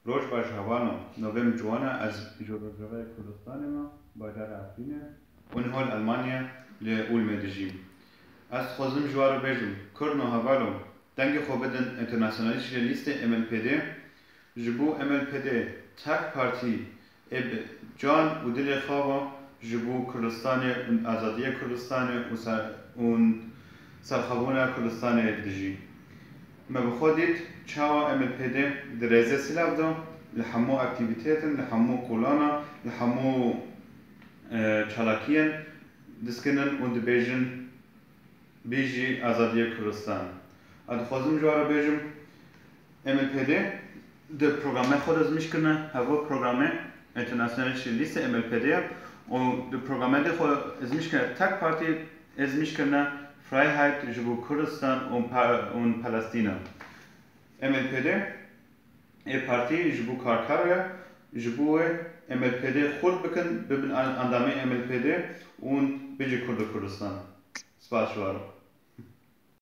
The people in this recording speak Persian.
روش باش هوانو نویم جوانا از جغرافیای کردستان ما بایدار افرینه و نهال المانیا لأول مدجیم. از خوزم جوارو بیجم کرد و هوالو دنگ خوبدن انترناسیونالیش لیست MLPD جبو MLPD تک پارتی اب جان و دل خوابا جبو کردستان آزادی کردستان و سرخابون کردستان دجی. ما بخودید چاوا MLPD درزه سلاف دو لحمو اکتیویتیتن لحمو کولانا لحمو چالاکیان دسکنن و دبیجن بیجی آزادی کردستان. اد خوازم جوارا بیجم MLPD ده پروگرامه خود از میشکنه هوا پروگرامه انترناسیونالیش لیست MLPD و ده پروگرامه ده خود از میشکنه تک پارتی از میشکنه Freiheit جبو کردستان و پلستینا. MLPD پارتی جبو کارکاره جبو MLPD خود بکن ببین اندامه MLPD و بیجی کردستان. سپاس جوارا.